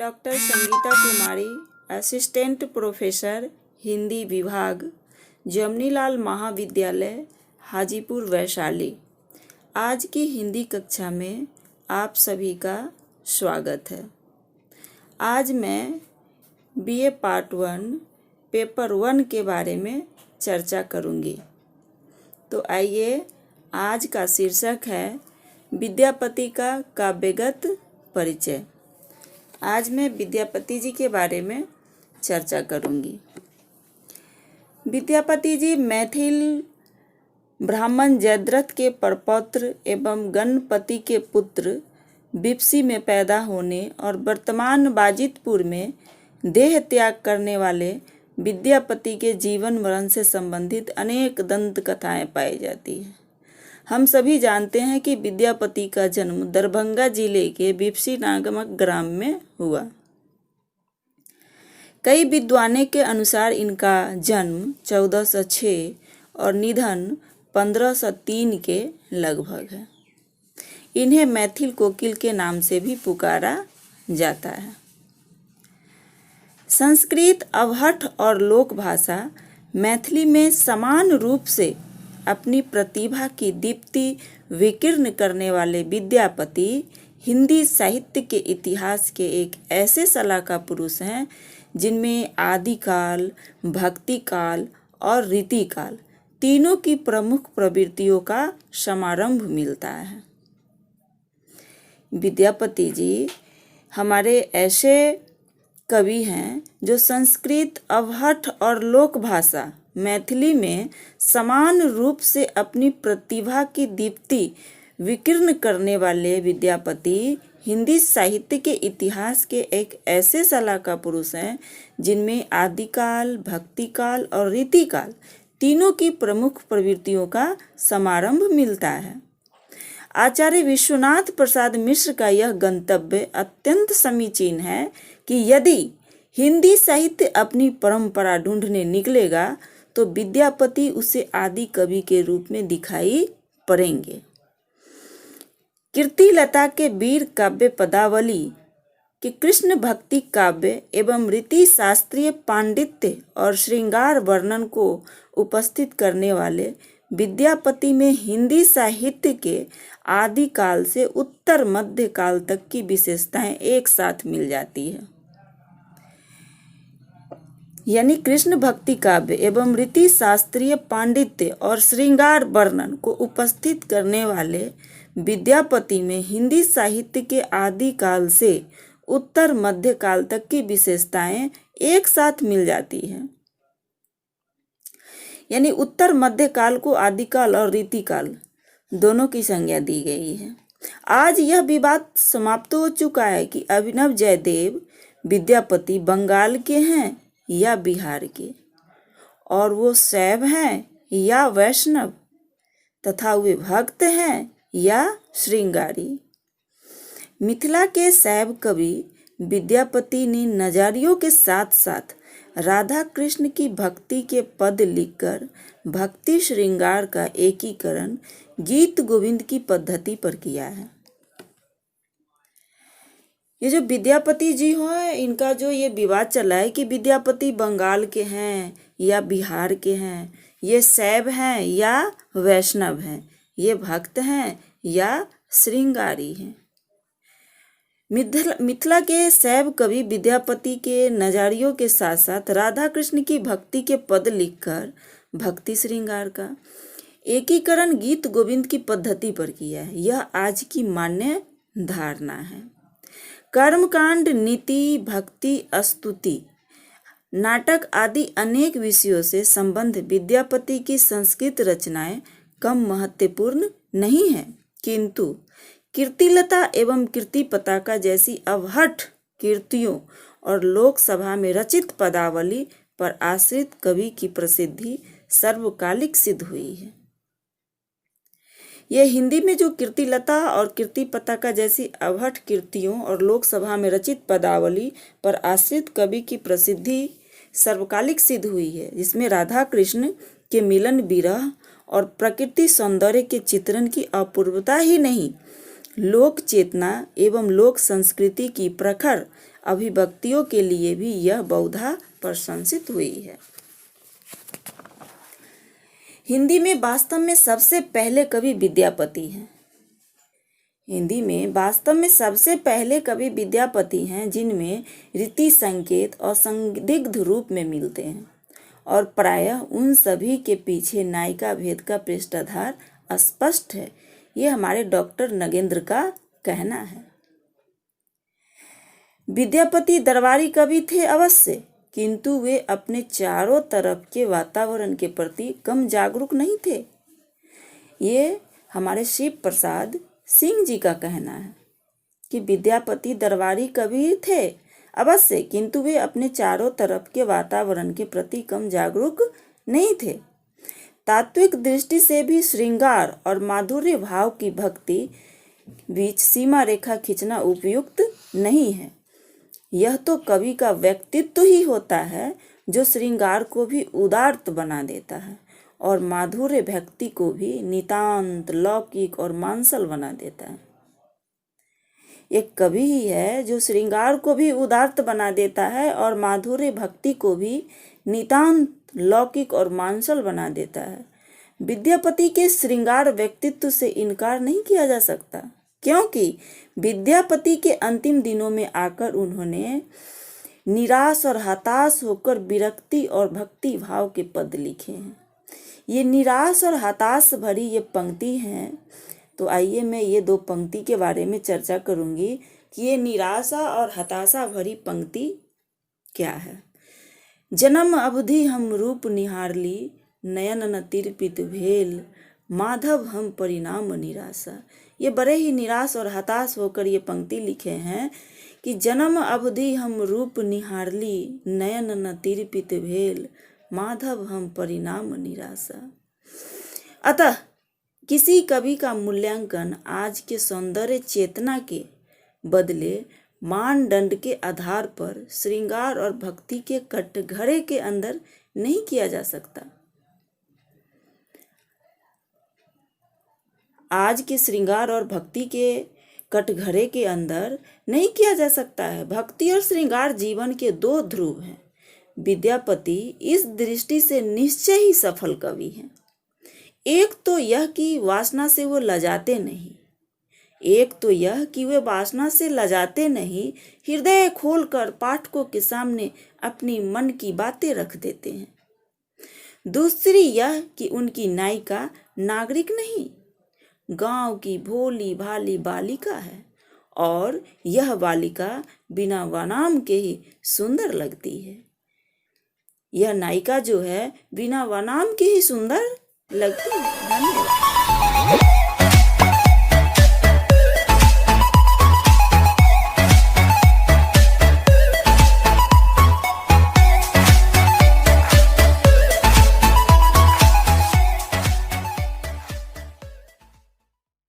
Doctor Sangeeta कुमारी, assistant professor Hindi विभाग, जमनीलाल महाविद्यालय, हाजीपुर वैशाली। आज की हिंदी कक्षा में आप सभी का स्वागत है। आज मैं बीए पार्ट 1 पेपर 1 के बारे में चर्चा करूंगी। तो आइए, आज का शीर्षक है विद्यापति का काव्यगत परिचय। आज मैं विद्यापति जी के बारे में चर्चा करूंगी। विद्यापति जी मैथिल ब्राह्मण जयद्रथ के परपौत्र एवं गणपति के पुत्र बिपसी में पैदा होने और वर्तमान बाजितपुर में देह त्याग करने वाले विद्यापति के जीवन मरण से संबंधित अनेक दंत कथाएं पाई जाती हैं। हम सभी जानते हैं कि विद्यापति का जन्म दरभंगा जिले के बिपसी नामक ग्राम में हुआ। कई विद्वानों के अनुसार इनका जन्म 1406 और निधन 1503 के लगभग है। इन्हें मैथिल कोकिल के नाम से भी पुकारा जाता है। संस्कृत, अवहट्ठ और लोक भाषा मैथिली में समान रूप से अपनी प्रतिभा की दीप्ति विकीर्ण करने वाले विद्यापति हिंदी साहित्य के इतिहास के एक ऐसे सलाहकार पुरुष हैं जिनमें आदिकाल, भक्तिकाल और रीतिकाल तीनों की प्रमुख प्रवृत्तियों का समारंभ मिलता है। विद्यापति जी हमारे ऐसे कवि हैं जो संस्कृत, अवहट्ठ और लोक भाषा मैथिली में समान रूप से अपनी प्रतिभा की दीप्ति विकीर्ण करने वाले विद्यापति हिंदी साहित्य के इतिहास के एक ऐसे सलाहकार पुरुष हैं जिनमें आदिकाल, भक्तिकाल और रीतिकाल तीनों की प्रमुख प्रवृत्तियों का समारंभ मिलता है। आचार्य विश्वनाथ प्रसाद मिश्र का यह गंतव्य अत्यंत समीचीन है कि यदि हिंदी साहित्य अपनी परंपरा ढूंढने निकलेगा तो विद्यापति उसे आदि कवि के रूप में दिखाई पड़ेंगे। कीर्तिलता के वीर काव्य पदावली के कृष्ण भक्ति काव्य एवं रीति शास्त्रीय पांडित्य और श्रृंगार वर्णन को उपस्थित करने वाले विद्यापति में हिंदी साहित्य के आदि काल से उत्तर मध्य काल तक की विशेषताएं एक साथ मिल जाती है। यानी कृष्ण भक्ति काव्य एवं रीति शास्त्रीय पांडित्य और श्रृंगार वर्णन को उपस्थित करने वाले विद्यापति में हिंदी साहित्य के आदि काल से उत्तर मध्य काल तक की विशेषताएं एक साथ मिल जाती हैं। यानी उत्तर मध्य काल को आदिकाल और रीतिकाल दोनों की संज्ञा दी गई है। आज यह विवाद समाप्त हो चुका है कि अभिनव जयदेव विद्यापति बंगाल के हैं या बिहार के, और वो शैव हैं या वैष्णव, तथा वे भक्त हैं या श्रृंगारी। मिथिला के शैव कवि विद्यापति ने नजारियों के साथ साथ राधा कृष्ण की भक्ति के पद लिखकर भक्ति श्रृंगार का एकीकरण गीत गोविंद की पद्धति पर किया है। ये जो विद्यापति जी हैं, इनका जो ये विवाद चला है कि विद्यापति बंगाल के हैं या बिहार के हैं, ये शैव हैं या वैष्णव हैं, ये भक्त हैं या श्रृंगारी हैं। मिथिला के शैव कवि विद्यापति के नजारियों के साथ साथ राधा कृष्ण की भक्ति के पद लिखकर भक्ति श्रृंगार का एकीकरण गीत गोविंद की पद्धति पर किया है। यह आज की मान्य धारणा है। कर्मकांड, नीति, भक्ति, स्तुति, नाटक आदि अनेक विषयों से संबंध विद्यापति की संस्कृत रचनाएं कम महत्वपूर्ण नहीं है, किंतु कीर्तिलता एवं कीर्ति पताका जैसी अवहट्ठ कीर्तियों और लोकसभा में रचित पदावली पर आश्रित कवि की प्रसिद्धि सर्वकालिक सिद्ध हुई है। यह हिंदी में जो कीर्तिलता और कीर्ति पताका जैसी अवहट्ठ कीर्तियों और लोकसभा में रचित पदावली पर आश्रित कवि की प्रसिद्धि सर्वकालिक सिद्ध हुई है, जिसमें राधा कृष्ण के मिलन विरह और प्रकृति सौंदर्य के चित्रण की अपूर्वता ही नहीं, लोक चेतना एवं लोक संस्कृति की प्रखर अभिव्यक्तियों के लिए भी यह बहुधा प्रशंसित हुई है। हिंदी में वास्तव में सबसे पहले कवि विद्यापति हैं। हिंदी में वास्तव में सबसे पहले कवि विद्यापति हैं, जिनमें रीति संकेत और संदिग्ध रूप में मिलते हैं, और प्रायः उन सभी के पीछे नायिका भेद का पृष्ठाधार स्पष्ट है। ये हमारे डॉक्टर नगेंद्र का कहना है। विद्यापति दरबारी कवि थे अवश्य, किंतु वे अपने चारों तरफ के वातावरण के प्रति कम जागरूक नहीं थे। ये हमारे शिव प्रसाद सिंह जी का कहना है कि विद्यापति दरबारी कवि थे अवश्य, किंतु वे अपने चारों तरफ के वातावरण के प्रति कम जागरूक नहीं थे। तात्विक दृष्टि से भी श्रृंगार और माधुर्य भाव की भक्ति बीच सीमा रेखा खींचना उपयुक्त नहीं है। यह तो कवि का व्यक्तित्व ही होता है जो श्रृंगार को भी उदात्त बना देता है और माधुर्य भक्ति को भी नितांत लौकिक और मांसल बना देता है। एक कवि ही है जो श्रृंगार को भी उदात्त बना देता है और माधुर्य भक्ति को भी नितांत लौकिक और मांसल बना देता है। विद्यापति के श्रृंगार व्यक्तित्व से इनकार नहीं किया जा सकता, क्योंकि विद्यापति के अंतिम दिनों में आकर उन्होंने निराश और हताश होकर विरक्ति और भक्ति भाव के पद लिखे हैं। ये निराश और हताश भरी ये पंक्ति हैं, तो आइए मैं ये दो पंक्ति के बारे में चर्चा करूंगी कि ये निराशा और हताशा भरी पंक्ति क्या है। जन्म अवधि हम रूप निहारली, नयन न तिरपित भेल, माधव हम परिणाम निराशा। ये बड़े ही निराश और हताश होकर ये पंक्ति लिखे हैं कि जन्म अवधि हम रूप निहारली, नयन न तिरपित भेल, माधव हम परिणाम निराशा। अतः किसी कवि का मूल्यांकन आज के सौंदर्य चेतना के बदले मानदंड के आधार पर श्रृंगार और भक्ति के कटघरे के अंदर नहीं किया जा सकता। आज के श्रृंगार और भक्ति के कटघरे के अंदर नहीं किया जा सकता है। भक्ति और श्रृंगार जीवन के दो ध्रुव हैं। विद्यापति इस दृष्टि से निश्चय ही सफल कवि हैं। एक तो यह कि वासना से वो लजाते नहीं, हृदय खोलकर पाठकों के सामने अपनी मन की बातें रख देते हैं। दूसरी यह कि उनकी नायिका नागरिक नहीं, गांव की भोली भाली बालिका है, और यह बालिका बिना वनाम के ही सुंदर लगती है। यह नायिका जो है बिना वनाम के ही सुंदर लगती है। धन्यवाद।